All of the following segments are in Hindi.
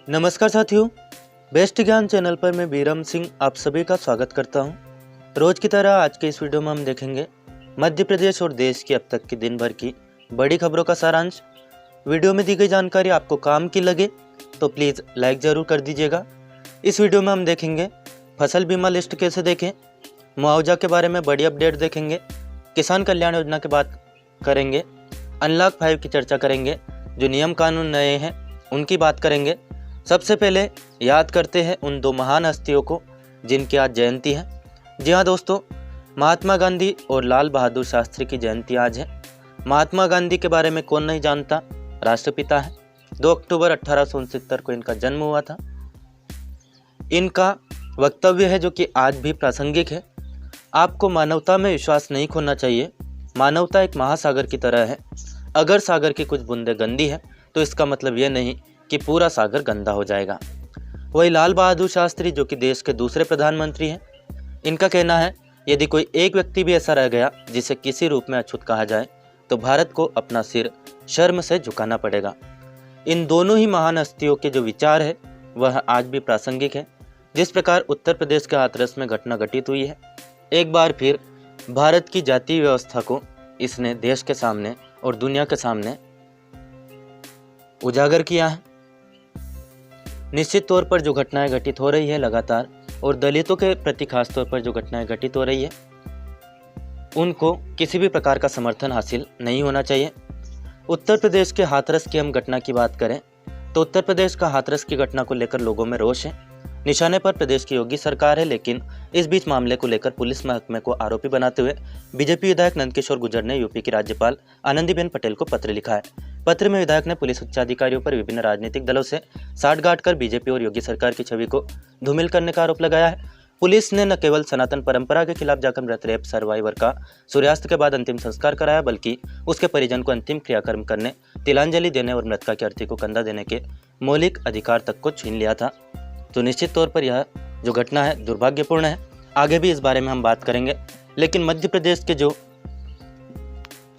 नमस्कार साथियों, बेस्ट ज्ञान चैनल पर मैं बीरम सिंह आप सभी का स्वागत करता हूं। रोज की तरह आज के इस वीडियो में हम देखेंगे मध्य प्रदेश और देश की अब तक की दिन भर की बड़ी खबरों का सारांश। वीडियो में दी गई जानकारी आपको काम की लगे तो प्लीज़ लाइक ज़रूर कर दीजिएगा। इस वीडियो में हम देखेंगे फसल बीमा लिस्ट कैसे देखें, मुआवजा के बारे में बड़ी अपडेट देखेंगे, किसान कल्याण योजना की बात करेंगे, अनलॉक 5 की चर्चा करेंगे, जो नियम कानून नए हैं उनकी बात करेंगे। सबसे पहले याद करते हैं उन दो महान हस्तियों को जिनकी आज जयंती है। जी हाँ दोस्तों, महात्मा गांधी और लाल बहादुर शास्त्री की जयंती आज है। महात्मा गांधी के बारे में कौन नहीं जानता, राष्ट्रपिता है। 2 अक्टूबर 1869 को इनका जन्म हुआ था। इनका वक्तव्य है जो कि आज भी प्रासंगिक है। आपको मानवता में विश्वास नहीं खोना चाहिए। मानवता एक महासागर की तरह है। अगर सागर की कुछ बूंदें गंदी है तो इसका मतलब यह नहीं कि पूरा सागर गंदा हो जाएगा। वही लाल बहादुर शास्त्री जो कि देश के दूसरे प्रधानमंत्री हैं, इनका कहना है यदि कोई एक व्यक्ति भी ऐसा रह गया जिसे किसी रूप में अछूत कहा जाए तो भारत को अपना सिर शर्म से झुकाना पड़ेगा। इन दोनों ही महान हस्तियों के जो विचार है वह आज भी प्रासंगिक है। जिस प्रकार उत्तर प्रदेश के हाथरस में घटना घटित हुई है, एक बार फिर भारत की जातीय व्यवस्था को इसने देश के सामने और दुनिया के सामने उजागर किया है। निश्चित तौर पर जो घटनाएं घटित हो रही है लगातार, और दलितों के प्रति खास तौर पर जो घटनाएं घटित हो रही है, उनको किसी भी प्रकार का समर्थन हासिल नहीं होना चाहिए। उत्तर प्रदेश के हाथरस की हम घटना की बात करें तो उत्तर प्रदेश का हाथरस की घटना को लेकर लोगों में रोष है। निशाने पर प्रदेश की योगी सरकार है, लेकिन इस बीच मामले को लेकर पुलिस महकमे को आरोपी बनाते हुए बीजेपी विधायक नंदकिशोर गुर्जर ने यूपी की राज्यपाल आनंदीबेन पटेल को पत्र लिखा है। पत्र में विधायक ने पुलिस उच्चाधिकारियों पर विभिन्न राजनीतिक दलों से साठगांठ कर बीजेपी और योगी सरकार की छवि को धूमिल करने का आरोप लगाया है। पुलिस ने न केवल सनातन परंपरा के खिलाफ जाकर मृत रेप सर्वाइवर का सूर्यास्त के बाद अंतिम संस्कार कराया, बल्कि उसके परिजन को अंतिम क्रियाकर्म करने, तिलांजलि देने और मृतका की अर्थी को कंधा देने के मौलिक अधिकार तक को छीन लिया था। तो निश्चित तौर पर यह जो घटना है दुर्भाग्यपूर्ण है। आगे भी इस बारे में हम बात करेंगे, लेकिन मध्य प्रदेश के जो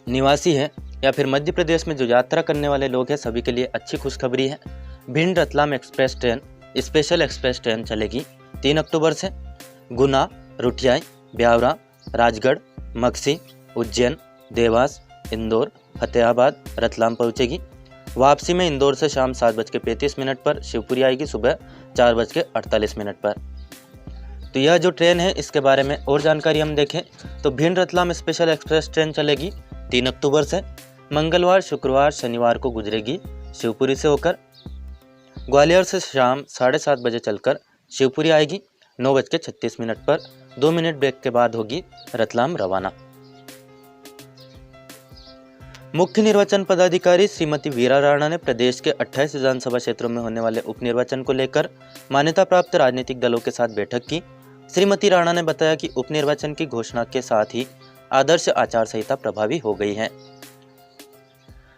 निवासी हैं या फिर मध्य प्रदेश में जो यात्रा करने वाले लोग हैं सभी के लिए अच्छी खुशखबरी है। Bhind Ratlam express train, special express train चलेगी 3 अक्टूबर से। गुना, रुठियाई, ब्यावरा, राजगढ़, मक्सी, उज्जैन, देवास, इंदौर, फतेहाबाद, रतलाम पहुंचेगी। वापसी में इंदौर से शाम 7:35 पर, शिवपुरी आएगी सुबह 4:48 पर। तो यह जो ट्रेन है इसके बारे में और जानकारी हम देखें तो Bhind Ratlam special express train चलेगी 3 अक्टूबर से। मंगलवार, शुक्रवार, शनिवार को गुजरेगी शिवपुरी से होकर। ग्वालियर से शाम 7:30 बजे चलकर शिवपुरी आएगी 9:36 पर। 2 मिनट ब्रेक के बाद होगी रतलाम रवाना। मुख्य निर्वाचन पदाधिकारी श्रीमती वीरा राणा ने प्रदेश के 28 विधानसभा क्षेत्रों में होने वाले उपनिर्वाचन को लेकर मान्यता प्राप्त राजनीतिक दलों के साथ बैठक की। श्रीमती राणा ने बताया कि उपनिर्वाचन की घोषणा के साथ ही आदर्श आचार संहिता प्रभावी हो गई है।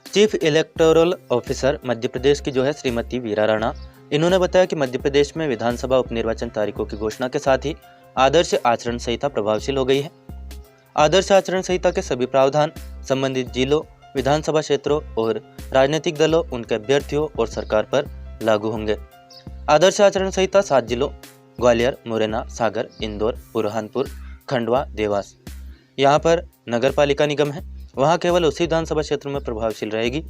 Chief electoral officer Madhya Pradesh की जो है श्रीमती वीरा राणा, इन्होंने बताया कि मध्य प्रदेश में विधानसभा उपनिर्वाचन तारीखों की घोषणा के साथ ही आदर्श आचरण संहिता प्रभावशील हो गई है। आदर्श आचरण संहिता के सभी प्रावधान संबंधित जिलों, विधानसभा क्षेत्रों और राजनीतिक दलों, उनके अभ्यर्थियों और सरकार पर लागू होंगे। आदर्श आचरण संहिता 7 जिलों ग्वालियर, मुरैना, सागर, इंदौर, बुरहानपुर, खंडवा, देवास, यहाँ पर नगर पालिका निगम है, वहाँ केवल उसी विधानसभा क्षेत्र में प्रभावशील रहेगी।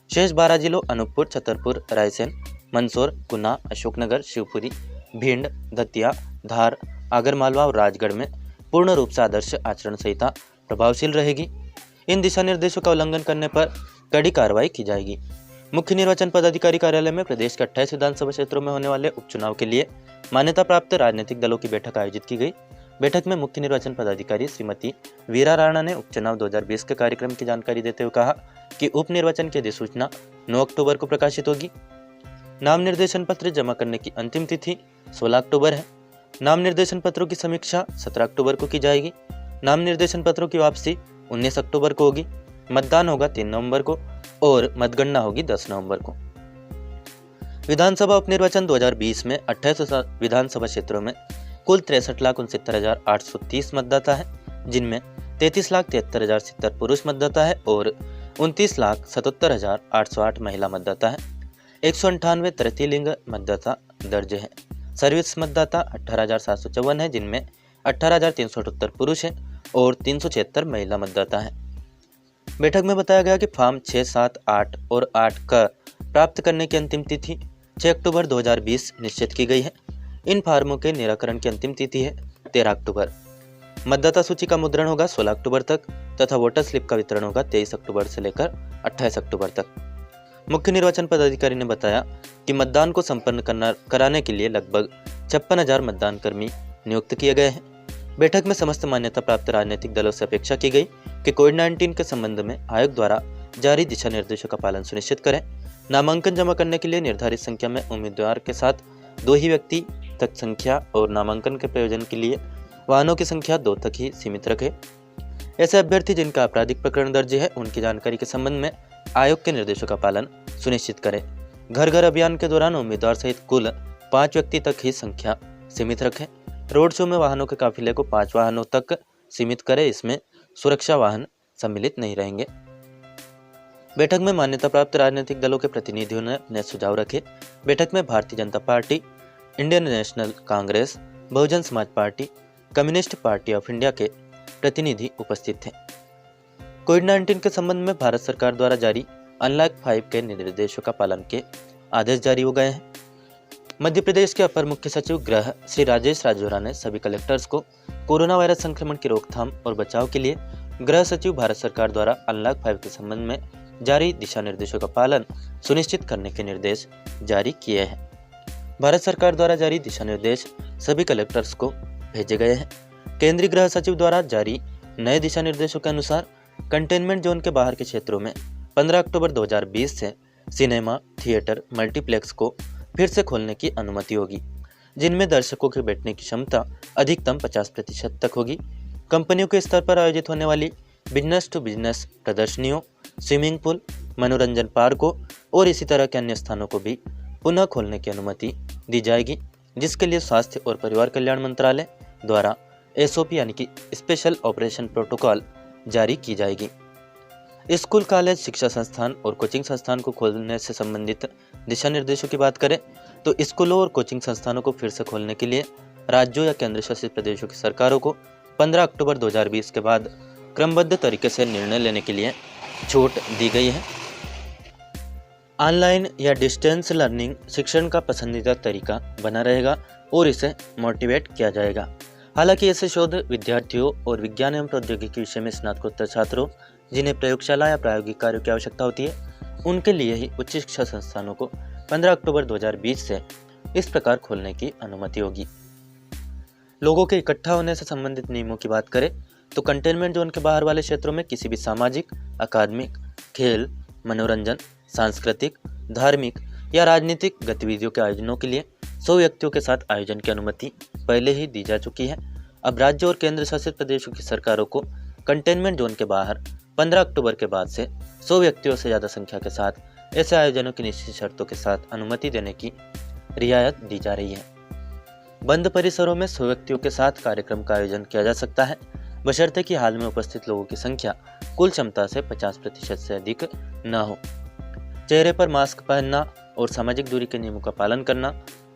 शेष 12 जिलों अनूपपुर, छतरपुर, रायसेन, मंदसौर, गुना, अशोकनगर, शिवपुरी, भिंड, दतिया, धार, आगरमालवा और राजगढ़ में पूर्ण रूप से आदर्श आचरण संहिता प्रभावशील रहेगी। इन दिशा निर्देशों का उल्लंघन करने पर कड़ी कार्रवाई की जाएगी। मुख्य निर्वाचन पदाधिकारी कार्यालय में प्रदेश के 28 विधानसभा क्षेत्रों में होने वाले उपचुनाव के लिए मान्यता प्राप्त राजनीतिक दलों की बैठक आयोजित की गई। बैठक में मुख्य निर्वाचन पदाधिकारी श्रीमती वीरा राणा ने उपचुनाव 2020 के कार्यक्रम की जानकारी देते हुए कहा कि उप निर्वाचन की अधिसूचना 9 अक्टूबर को प्रकाशित होगी। नाम निर्देशन पत्र जमा करने की अंतिम तिथि 16 अक्टूबर है। नाम निर्देशन पत्रों की समीक्षा 17 अक्टूबर को की जाएगी। नाम निर्देशन पत्रों की वापसी 19 अक्टूबर को होगी। मतदान होगा 3 नवंबर को और मतगणना होगी 10 नवंबर को। विधानसभा उपनिर्वाचन 2020 में 28 विधानसभा क्षेत्रों में कुल 63,69,830 मतदाता है, जिनमें 33,73,070 पुरुष मतदाता है और 29,77,808 महिला मतदाता है। 198 तृतीय लिंग मतदाता दर्ज है। सर्विस मतदाता 18,754 है, जिनमें 18,378 पुरुष हैं और 376 महिला मतदाता हैं। बैठक में बताया गया कि फॉर्म 6, 7, 8 और 8 का प्राप्त करने की अंतिम तिथि 6 अक्टूबर 2020 निश्चित की गई है। इन फार्मों के निराकरण की अंतिम तिथि है 13 अक्टूबर। मतदाता सूची का मुद्रण होगा 16 अक्टूबर तक तथा वोटर स्लिप का वितरण होगा 23 अक्टूबर से लेकर 28 अक्टूबर तक। मुख्य निर्वाचन पदाधिकारी ने बताया कि मतदान को संपन्न कराने के लिए लगभग 56,000 मतदान कर्मी नियुक्त किए गए हैं। बैठक में समस्त मान्यता प्राप्त राजनीतिक दलों से अपेक्षा की गई कि कोविड-19 के संबंध में आयोग द्वारा जारी दिशा निर्देशों का पालन सुनिश्चित करें। नामांकन जमा करने के लिए निर्धारित संख्या में उम्मीदवार के साथ 2 ही व्यक्ति तक संख्या और नामांकन के प्रयोजन के लिए वाहनों की संख्या 2 तक ही सीमित रखें। ऐसे अभ्यर्थी जिनका आपराधिक प्रकरण दर्ज है, उनकी जानकारी के संबंध में आयोग के निर्देशों का पालन सुनिश्चित करें। घर घर अभियान के दौरान उम्मीदवार सहित कुल 5 व्यक्ति तक ही संख्या सीमित रखें। रोड शो में वाहनों के काफिले को 5 वाहनों तक सीमित करें, इसमें सुरक्षा वाहन सम्मिलित नहीं रहेंगे। बैठक में मान्यता प्राप्त राजनीतिक दलों के प्रतिनिधियों ने अपने सुझाव रखे। बैठक में Bharatiya Janata party, Indian national Congress, Bahujan Samaj party, communist party of India के प्रतिनिधि उपस्थित थे। कोविड-19 के संबंध में भारत सरकार द्वारा जारी अनलॉक 5 के निर्देशों का पालन के आदेश जारी हो गए हैं। मध्य प्रदेश के अपर मुख्य सचिव गृह श्री राजेश राजौरा ने सभी कलेक्टर्स को कोरोना वायरस संक्रमण की रोकथाम और बचाव के लिए गृह सचिव भारत सरकार द्वारा अनलॉक 5 के संबंध में जारी दिशा निर्देशों का पालन सुनिश्चित करने के निर्देश जारी किए हैं। भारत सरकार द्वारा जारी दिशा निर्देश सभी कलेक्टर्स को भेजे गए हैं। केंद्रीय गृह सचिव द्वारा जारी नए दिशा निर्देशों के अनुसार कंटेनमेंट जोन के बाहर के क्षेत्रों में 15 अक्टूबर 2020 से सिनेमा, थिएटर, मल्टीप्लेक्स को फिर से खोलने की अनुमति होगी, जिनमें दर्शकों के बैठने की क्षमता अधिकतम 50% तक होगी। कंपनियों के स्तर पर आयोजित होने वाली बिजनेस टू बिजनेस प्रदर्शनियों, स्विमिंग पूल, मनोरंजन पार्कों और इसी तरह के अन्य स्थानों को भी पुनः खोलने की अनुमति दी जाएगी, जिसके लिए स्वास्थ्य और परिवार कल्याण मंत्रालय द्वारा SOP यानी कि स्पेशल ऑपरेशन प्रोटोकॉल जारी की जाएगी। स्कूल, कॉलेज, शिक्षा संस्थान और कोचिंग संस्थान को खोलने से संबंधित दिशा निर्देशों की बात करें तो स्कूलों और कोचिंग संस्थानों को फिर से खोलने के लिए राज्यों या केंद्र शासित प्रदेशों की सरकारों को 15 अक्टूबर 2020 के बाद क्रमबद्ध तरीके से निर्णय लेने के लिए छूट दी गई है। ऑनलाइन या डिस्टेंस लर्निंग शिक्षण का पसंदीदा तरीका बना रहेगा और इसे मोटिवेट किया जाएगा। हालांकि ऐसे शोध विद्यार्थियों और विज्ञान एवं प्रौद्योगिकी विषय में स्नातकोत्तर छात्रों जिन्हें प्रयोगशाला या प्रायोगिक कार्यों की आवश्यकता होती है, उनके लिए ही उच्च शिक्षा संस्थानों को 15 अक्टूबर 2020 से इस प्रकार खोलने की अनुमति होगी। लोगों के इकट्ठा होने से संबंधित नियमों की बात करें तो कंटेनमेंट जोन के बाहर वाले क्षेत्रों में किसी भी सामाजिक, अकादमिक, खेल, मनोरंजन, सांस्कृतिक, धार्मिक या राजनीतिक गतिविधियों के आयोजनों के लिए 100 व्यक्तियों के साथ आयोजन की अनुमति पहले ही दी जा चुकी है। अब राज्य और केंद्र शासित प्रदेशों की सरकारों को कंटेनमेंट जोन के बाहर 15 अक्टूबर के बाद से 100 व्यक्तियों से ज़्यादा संख्या के साथ ऐसे आयोजनों की निश्चित शर्तों के साथ अनुमति देने की रियायत दी जा रही है। बंद परिसरों में 100 व्यक्तियों के साथ कार्यक्रम का आयोजन किया जा सकता है, बशर्ते कि हाल में उपस्थित लोगों की संख्या कुल क्षमता से 50% से अधिक न हो। चेहरे पर मास्क पहनना और सामाजिक दूरी के नियमों का पालन करना,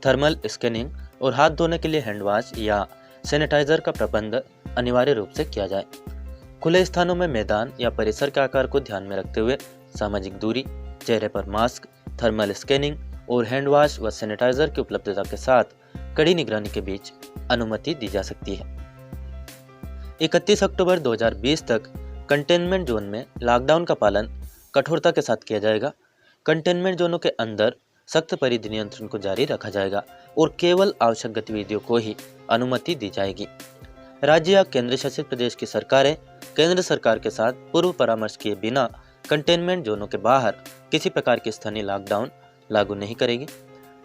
थर्मल स्कैनिंग और हाथ धोने के लिए हैंड वॉश या सैनिटाइजर का प्रबंध अनिवार्य रूप से किया जाए। खुले स्थानों में मैदान या परिसर के आकार को ध्यान में रखते हुए सामाजिक दूरी, चेहरे पर मास्क, थर्मल स्कैनिंग और हैंड वॉश व सैनिटाइजर की उपलब्धता के साथ कड़ी निगरानी के बीच अनुमति दी जा सकती है। 31 अक्टूबर 2020 तक कंटेनमेंट जोन में लॉकडाउन का पालन कठोरता के साथ किया जाएगा। कंटेनमेंट जोनों के अंदर सख्त परिधि नियंत्रण को जारी रखा जाएगा और केवल आवश्यक गतिविधियों को ही अनुमति दी जाएगी। राज्य या केंद्र शासित प्रदेश की सरकारें केंद्र सरकार के साथ पूर्व परामर्श किए बिना कंटेनमेंट जोनों के बाहर किसी प्रकार की स्थानीय लॉकडाउन लागू नहीं करेगी।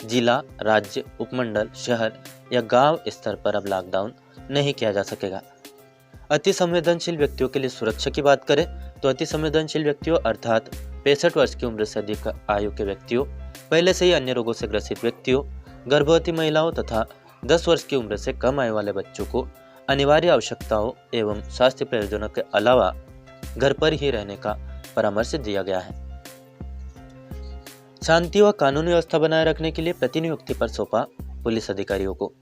जिला, राज्य, उपमंडल, शहर या गांव स्तर पर अब लॉकडाउन नहीं किया जा सकेगा। अति संवेदनशील व्यक्तियों के लिए सुरक्षा की बात करें तो अति संवेदनशील व्यक्तियों अर्थात 65 वर्ष की उम्र से अधिक आयु के व्यक्तियों, पहले से ही अन्य रोगों से ग्रसित व्यक्तियों, गर्भवती महिलाओं तथा 10 वर्ष की उम्र से कम आयु वाले बच्चों को अनिवार्य आवश्यकताओं एवं स्वास्थ्य प्रयोजनों के अलावा घर पर ही रहने का परामर्श दिया गया है। शांति व कानून व्यवस्था बनाए रखने के लिए प्रतिनियुक्ति पर सौंपा पुलिस अधिकारियों को।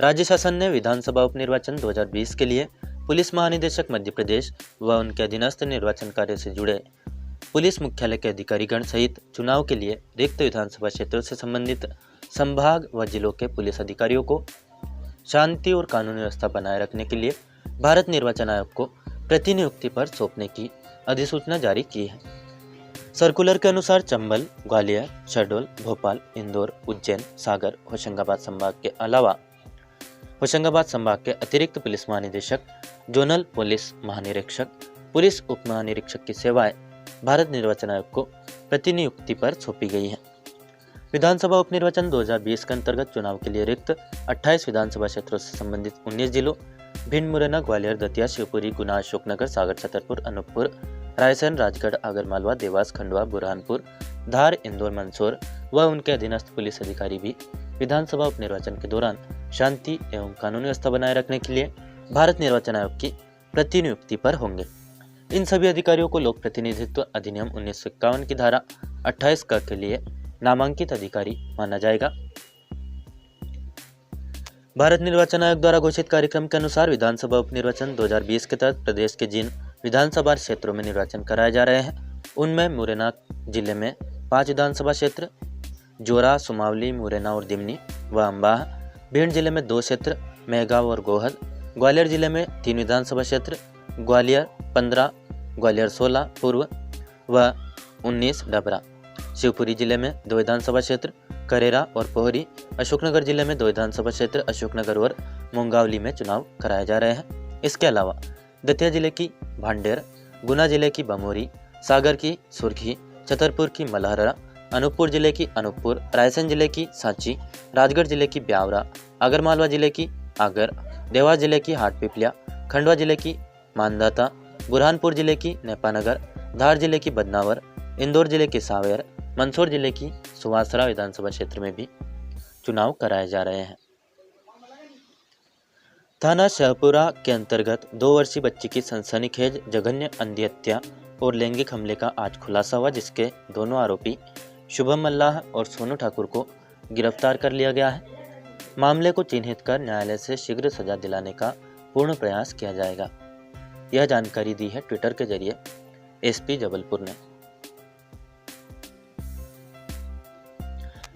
राज्य शासन ने विधानसभा उपनिर्वाचन 2020 के लिए पुलिस महानिदेशक मध्य प्रदेश व उनके अधीनस्थ निर्वाचन कार्य से जुड़े पुलिस मुख्यालय के अधिकारीगण सहित चुनाव के लिए रिक्त विधानसभा क्षेत्रों से संबंधित संभाग व जिलों के पुलिस अधिकारियों को शांति और कानून व्यवस्था बनाए रखने के लिए भारत निर्वाचन आयोग को प्रतिनियुक्ति पर सौंपने की अधिसूचना जारी की है। सर्कुलर के अनुसार चंबल, ग्वालियर, शहडोल, भोपाल, इंदौर, उज्जैन, सागर, होशंगाबाद संभाग के अलावा होशंगाबाद संभाग के अतिरिक्त पुलिस महानिदेशक, जोनल पुलिस महानिरीक्षक, पुलिस उप महानिरीक्षक की सेवाएं भारत निर्वाचन आयोग को प्रतिनियुक्ति पर सौंपी गई है। विधानसभा उपनिर्वाचन 2020 के अंतर्गत चुनाव के लिए रिक्त 28 विधानसभा क्षेत्रों से संबंधित 19 जिलों भिंड, मुरैना, ग्वालियर, दतिया, शिवपुरी, गुना, अशोकनगर, सागर, छतरपुर, अनूपपुर, रायसेन, राजगढ़, आगरमालवा, देवास, खंडवा, बुरहानपुर, धार, इंदौर, मंदसौर व उनके अधीनस्थ पुलिस अधिकारी भी विधानसभा उपनिर्वाचन के दौरान शांति एवं कानून व्यवस्था बनाए रखने के लिए भारत निर्वाचन आयोग की प्रतिनियुक्ति पर होंगे। इन सभी अधिकारियों को लोक प्रतिनिधित्व अधिनियम 1951 की धारा 28 क के लिए नामांकित अधिकारी माना जाएगा। भारत निर्वाचन आयोग द्वारा घोषित कार्यक्रम के अनुसार विधानसभा उपनिर्वाचन 2020 के तहत प्रदेश के जिन विधानसभा क्षेत्रों में निर्वाचन कराए जा रहे हैं उनमें मुरैना जिले में 5 विधानसभा क्षेत्र, जोरा, सुमावली, मुरैना और दिमनी व अम्बाह, भिंड जिले में 2 क्षेत्र, मेहगांव और गोहद, ग्वालियर जिले में 3 विधानसभा क्षेत्र, ग्वालियर 15, ग्वालियर 16 पूर्व व 19 डबरा, शिवपुरी जिले में 2 विधानसभा क्षेत्र, करेरा और पोहरी, अशोकनगर जिले में 2 विधानसभा क्षेत्र, अशोकनगर और मुंगावली में चुनाव कराए जा रहे हैं। इसके अलावा दतिया जिले की भांडेर, गुना जिले की बमोरी, सागर की सुरखी, छतरपुर की मलहरा, अनूपपुर जिले की अनूपपुर, रायसेन जिले की सांची, राजगढ़ जिले की ब्यावरा, आगरमालवा जिले की आगर, देवास जिले की हाटपिपलिया, खंडवा जिले की मानदाता, बुरहानपुर जिले की नेपानगर, धार जिले की बदनावर, इंदौर जिले की सावेर, मंदसौर जिले की सुवासरा विधानसभा क्षेत्र में भी चुनाव कराए जा रहे हैं। थाना शाहपुरा के अंतर्गत 2 वर्षीय बच्ची की सनसनीखेज जघन्य अंधी हत्या और लैंगिक हमले का आज खुलासा हुआ, जिसके दोनों आरोपी शुभम मल्लाह और सोनू ठाकुर को गिरफ्तार कर लिया गया है। मामले को चिन्हित कर न्यायालय से शीघ्र सजा दिलाने का पूर्ण प्रयास किया जाएगा। यह जानकारी दी है ट्विटर के जरिए एसपी जबलपुर ने।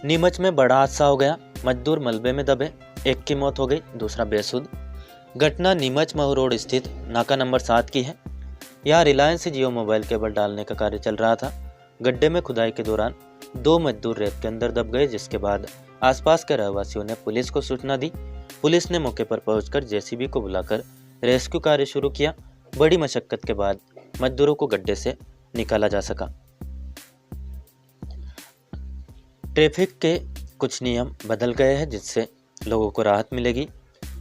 नीमच में बड़ा हादसा हो गया, मजदूर मलबे में दबे, एक की मौत हो गई, दूसरा बेसुध। घटना नीमच महू रोड स्थित नाका नंबर 7 की है। यहाँ रिलायंस जियो मोबाइल केबल डालने का कार्य चल रहा था। गड्ढे में खुदाई के दौरान 2 मजदूर रेत के अंदर दब गए, जिसके बाद आसपास के रहवासियों ने पुलिस को सूचना दी। पुलिस ने मौके पर पहुंचकर जेसीबी को बुलाकर रेस्क्यू कार्य शुरू किया। बड़ी मशक्कत के बाद मजदूरों को गड्ढे से निकाला जा सका। ट्रैफिक के कुछ नियम बदल गए हैं, जिससे लोगों को राहत मिलेगी।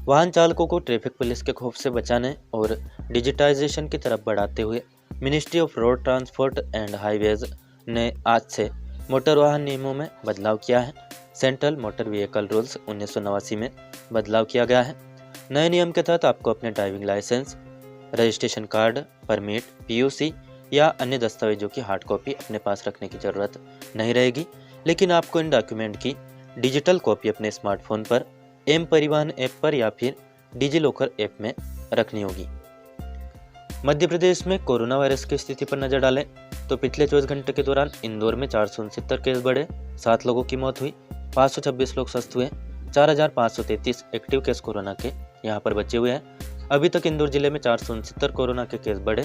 वाहन चालकों को ट्रैफिक पुलिस के खौफ से बचाने और डिजिटाइजेशन की तरफ बढ़ाते हुए ministry of road transport and highways ने आज से मोटर वाहन नियमों में बदलाव किया है। सेंट्रल मोटर व्हीकल रूल्स 1989 में बदलाव किया गया है। नए नियम के तहत आपको अपने driving licence, registration card, permit, PUC या अन्य दस्तावेजों की हार्ड कॉपी अपने पास रखने की जरूरत नहीं रहेगी, लेकिन आपको इन डॉक्यूमेंट की डिजिटल कॉपी अपने स्मार्टफोन पर एम परिवहन ऐप पर या फिर डिजी लॉकर ऐप में रखनी होगी। मध्य प्रदेश में कोरोना वायरस की स्थिति पर नजर डालें तो पिछले 24 घंटे के दौरान इंदौर में 469 केस बढ़े, 7 लोगों की मौत हुई, 526 लोग स्वस्थ हुए, 4533 एक्टिव केस कोरोना के यहाँ पर बचे हुए हैं। अभी तक इंदौर जिले में 469 कोरोना के केस बढ़े,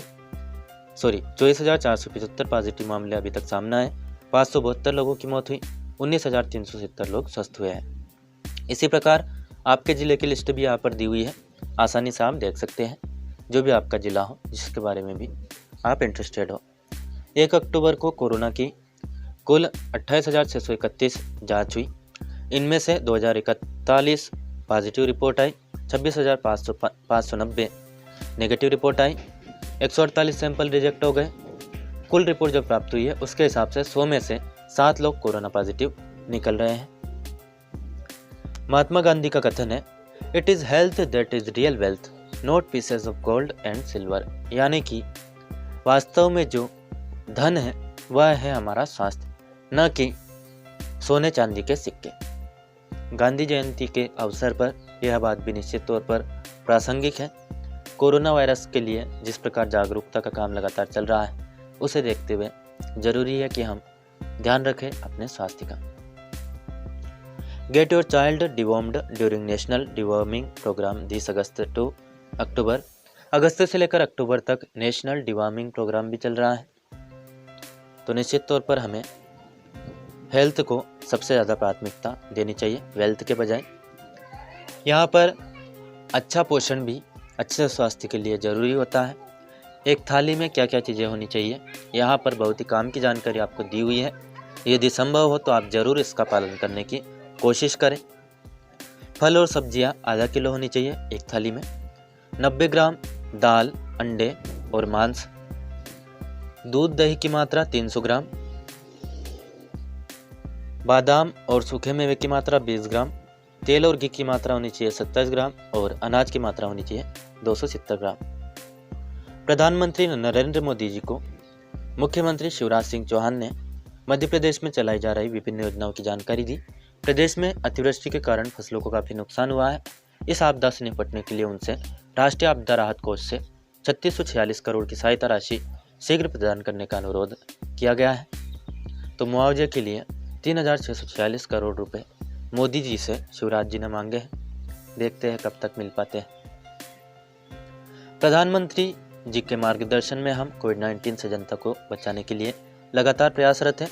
24,475 पॉजिटिव मामले अभी तक सामने आए, 572 लोगों की मौत हुई, 19,370 लोग स्वस्थ हुए हैं। इसी प्रकार आपके ज़िले की लिस्ट भी यहाँ पर दी हुई है, आसानी से आप देख सकते हैं। जो भी आपका ज़िला हो, जिसके बारे में भी आप इंटरेस्टेड हो। 1 अक्टूबर को कोरोना की कुल 28,631 जाँच हुई। इनमें से 2,041 पॉजिटिव रिपोर्ट आई, 26,590 नेगेटिव रिपोर्ट आई, 148 सैंपल रिजेक्ट हो गए। कुल रिपोर्ट जो प्राप्त हुई है उसके हिसाब से 100 में से 7 लोग कोरोना पॉजिटिव निकल रहे हैं। महात्मा गांधी का कथन है, it is health that is real wealth, not pieces of gold and silver, यानी कि वास्तव में जो धन है वह है हमारा स्वास्थ्य, न कि सोने चांदी के सिक्के। गांधी जयंती के अवसर पर यह बात भी निश्चित तौर पर प्रासंगिक है। कोरोना वायरस के लिए जिस प्रकार जागरूकता का काम लगातार चल रहा है, उसे देखते हुए जरूरी है कि हम ध्यान रखें अपने स्वास्थ्य का। Get your child dewormed during national deworming programme this August to October. अगस्त से लेकर अक्टूबर तक नेशनल डिवॉर्मिंग प्रोग्राम भी चल रहा है, तो निश्चित तौर पर हमें हेल्थ को सबसे ज़्यादा प्राथमिकता देनी चाहिए वेल्थ के बजाय। यहाँ पर अच्छा पोषण भी अच्छे स्वास्थ्य के लिए ज़रूरी होता है। एक थाली में क्या क्या चीज़ें होनी चाहिए, यहाँ पर बहुत ही काम की जानकारी आपको दी हुई है। यदि संभव हो तो आप ज़रूर इसका पालन करने की कोशिश करें। फल और सब्जियाँ आधा किलो होनी चाहिए एक थाली में। 90 ग्राम दाल, अंडे और मांस। दूध दही की मात्रा 300 ग्राम। बादाम और सूखे मेवे की मात्रा 20 ग्राम। तेल और घी की मात्रा होनी चाहिए 27 ग्राम और अनाज की मात्रा होनी चाहिए 270 ग्राम। प्रधानमंत्री नरेंद्र मोदी जी को मुख्यमंत्री शिवराज सिंह चौहान ने मध्य प्रदेश में चलाई जा रही विभिन्न योजनाओं की जानकारी दी। प्रदेश में अतिवृष्टि के कारण फसलों को काफ़ी नुकसान हुआ है। इस आपदा से निपटने के लिए उनसे राष्ट्रीय आपदा राहत कोष से 3646 करोड़ की सहायता राशि शीघ्र प्रदान करने का अनुरोध किया गया है। तो मुआवजे के लिए 3646 करोड़ रुपए मोदी जी से शिवराज जी ने मांगे हैं। देखते हैं कब तक मिल पाते हैं। प्रधानमंत्री जी के मार्गदर्शन में हम कोविड-19 से जनता को बचाने के लिए लगातार प्रयासरत हैं।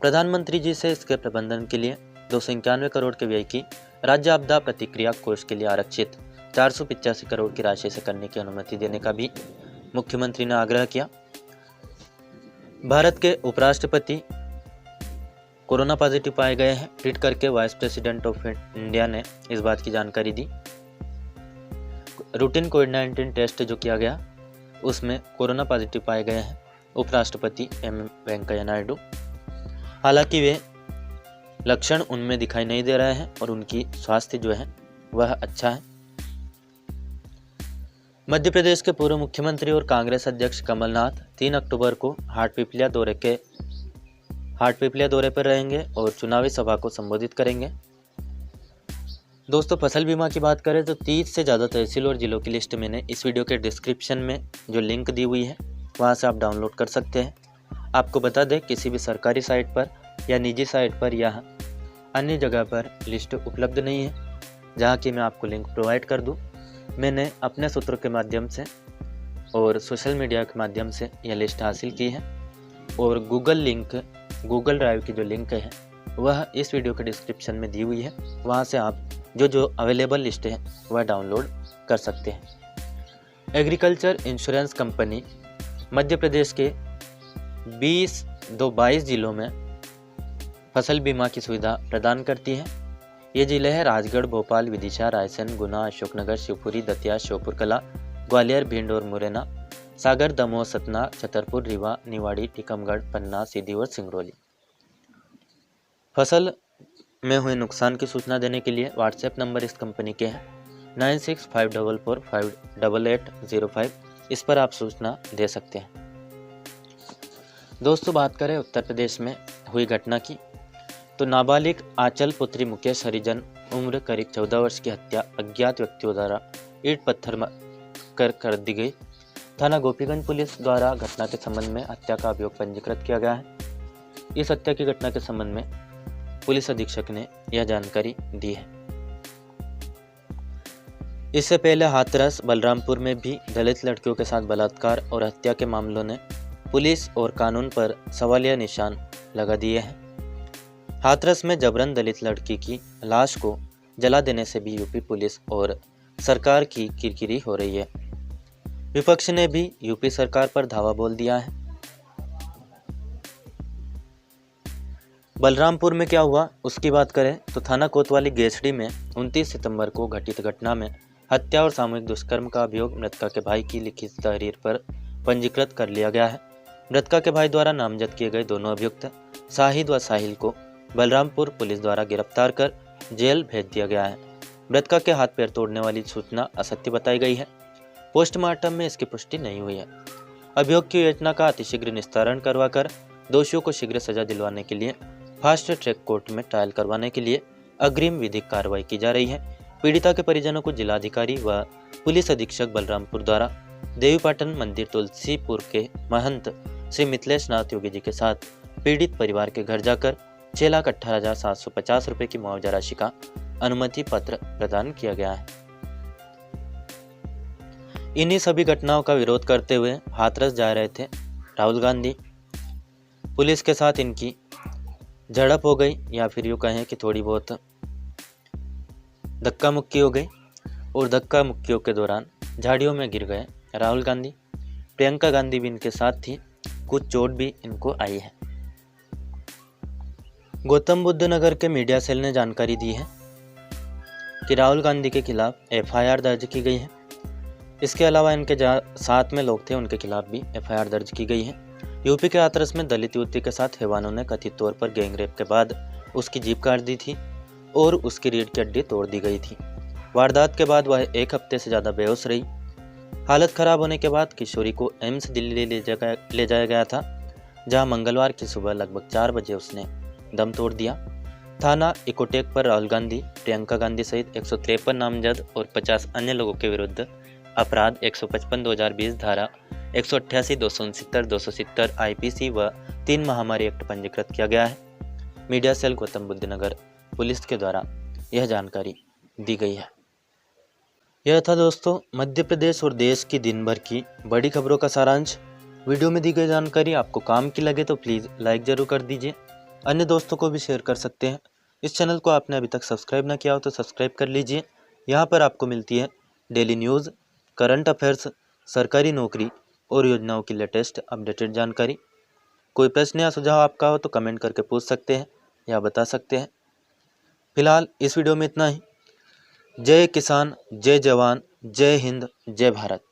प्रधानमंत्री जी से इसके प्रबंधन के लिए 291 करोड़ के व्यय की राज्य आपदा प्रतिक्रिया कोष के लिए आरक्षित 485 करोड़ की राशि से करने की अनुमति देने का भी मुख्यमंत्री ने आग्रह किया। भारत के उपराष्ट्रपति कोरोना पॉजिटिव पाए गए हैं। ट्वीट करके वाइस प्रेसिडेंट ऑफ इंडिया ने इस बात की जानकारी दी। रूटीन कोविड-19 टेस्ट जो किया गया उसमें कोरोना पॉजिटिव पाए गए हैं उपराष्ट्रपति एम वेंकैया नायडू। हालांकि वे लक्षण उनमें दिखाई नहीं दे रहे हैं और उनकी स्वास्थ्य जो है वह अच्छा है। मध्य प्रदेश के पूर्व मुख्यमंत्री और कांग्रेस अध्यक्ष कमलनाथ 3 अक्टूबर को हाटपिपलिया दौरे पर रहेंगे और चुनावी सभा को संबोधित करेंगे। दोस्तों, फसल बीमा की बात करें तो 30 से ज़्यादा तहसील और जिलों की लिस्ट मैंने इस वीडियो के डिस्क्रिप्शन में जो लिंक दी हुई है वहाँ से आप डाउनलोड कर सकते हैं। आपको बता दें, किसी भी सरकारी साइट पर या निजी साइट पर या अन्य जगह पर लिस्ट उपलब्ध नहीं है, जहाँ की मैं आपको लिंक प्रोवाइड कर दूँ। मैंने अपने सूत्रों के माध्यम से और सोशल मीडिया के माध्यम से यह लिस्ट हासिल की है और गूगल ड्राइव की जो लिंक है वह इस वीडियो के डिस्क्रिप्शन में दी हुई है। वहाँ से आप जो अवेलेबल लिस्ट है वह डाउनलोड कर सकते हैं। Agriculture insurance company Madhya Pradesh के 22 जिलों में फसल बीमा की सुविधा प्रदान करती है। ये जिले हैं राजगढ़, भोपाल, विदिशा, रायसेन, गुना, अशोकनगर, शिवपुरी, दतिया, श्योपुर कला, ग्वालियर, भिंड और मुरैना, सागर, दमोह, सतना, छतरपुर, रीवा, निवाड़ी, टीकमगढ़, पन्ना, सीधी और सिंगरौली। फसल में हुए नुकसान की सूचना देने के लिए व्हाट्सएप नंबर इस कंपनी के हैं 9654458805। इस पर आप सूचना दे सकते हैं। दोस्तों, बात करें उत्तर प्रदेश में हुई घटना की, तो नाबालिग आंचल पुत्री मुकेश हरिजन उम्र करीब 14 वर्ष की हत्या अज्ञात व्यक्तियों द्वारा ईंट पत्थर कर दी गई। थाना गोपीगंज पुलिस द्वारा घटना के संबंध में हत्या का अभियोग पंजीकृत किया गया है। इस हत्या की घटना के संबंध में पुलिस अधीक्षक ने यह जानकारी दी है। इससे पहले हाथरस, बलरामपुर में भी दलित लड़कियों के साथ बलात्कार और हत्या के मामलों ने पुलिस और कानून पर सवालिया निशान लगा दिए हैं। हाथरस में जबरन दलित लड़की की लाश को जला देने से भी यूपी पुलिस और सरकार की किरकिरी हो रही है। विपक्ष ने भी यूपी सरकार पर धावा बोल दिया है। बलरामपुर में क्या हुआ उसकी बात करें तो थाना कोतवाली गेसड़ी में 29 सितंबर को घटित घटना में हत्या और सामूहिक दुष्कर्म का अभियोग मृतका के भाई की लिखित तहरीर पर पंजीकृत कर लिया गया है। मृतका के भाई द्वारा नामजद किए गए दोनों अभियुक्त शाहिद व साहिल को बलरामपुर पुलिस द्वारा गिरफ्तार कर जेल भेज दिया गया है। मृतका के हाथ पैर तोड़ने वाली सूचना असत्य बताई गई है। पोस्टमार्टम में इसकी पुष्टि नहीं हुई है। अभियोग की योजना का अतिशीघ्र निस्तारण करवाकर दोषियों को शीघ्र सजा दिलवाने के लिए फास्ट ट्रैक कोर्ट में ट्रायल करवाने के लिए अग्रिम विधिक कार्रवाई की जा रही है। पीड़िता के परिजनों को जिलाधिकारी व पुलिस अधीक्षक बलरामपुर द्वारा देवीपाटन मंदिर तुलसीपुर के महंत श्री मिथिलेश नाथ योगी जी के साथ पीड़ित परिवार के घर जाकर 6,18,750 रुपए की मुआवजा राशि का अनुमति पत्र प्रदान किया गया है। इन्हीं सभी घटनाओं का विरोध करते हुए हाथरस जा रहे थे राहुल गांधी। पुलिस के साथ इनकी झड़प हो गई, या फिर यूँ कहें कि थोड़ी बहुत धक्का मुक्की हो गई, और धक्का मुक्कियों के दौरान झाड़ियों में गिर गए राहुल गांधी। प्रियंका गांधी भी इनके साथ थी, कुछ चोट भी इनको आई है। गौतम बुद्ध नगर के मीडिया सेल ने जानकारी दी है कि राहुल गांधी के खिलाफ एफआईआर दर्ज की गई है। इसके अलावा इनके साथ में लोग थे, उनके खिलाफ भी एफआईआर दर्ज की गई है। यूपी के हाथरस में दलित युवती के साथ हैवानों ने कथित तौर पर गैंगरेप के बाद उसकी जीभ काट दी थी और उसकी रीढ़ की हड्डी तोड़ दी गई थी। वारदात के बाद वह 1 हफ्ते से ज़्यादा बेहोश रही। हालत खराब होने के बाद किशोरी को एम्स दिल्ली ले जाया गया था, जहां मंगलवार की सुबह लगभग 4 बजे उसने दम तोड़ दिया। थाना इकोटेक पर राहुल गांधी, प्रियंका गांधी सहित 153 नामजद और 50 अन्य लोगों के विरुद्ध अपराध 155/2020 धारा 188, 269, 270 आईपीसी व 3 महामारी एक्ट पंजीकृत किया गया है। मीडिया सेल गौतम बुद्ध नगर पुलिस के द्वारा यह जानकारी दी गई है। यह था दोस्तों मध्य प्रदेश और देश की दिन भर की बड़ी खबरों का सारांश। वीडियो में दी गई जानकारी आपको काम की लगे तो प्लीज़ लाइक ज़रूर कर दीजिए, अन्य दोस्तों को भी शेयर कर सकते हैं। इस चैनल को आपने अभी तक सब्सक्राइब ना किया हो तो सब्सक्राइब कर लीजिए। यहाँ पर आपको मिलती है डेली न्यूज़, करंट अफेयर्स, सरकारी नौकरी और योजनाओं की लेटेस्ट अपडेटेड जानकारी। कोई प्रश्न या सुझाव आपका हो तो कमेंट करके पूछ सकते हैं या बता सकते हैं। फिलहाल इस वीडियो में इतना ही। जय किसान, जय जवान, जय हिंद, जय भारत।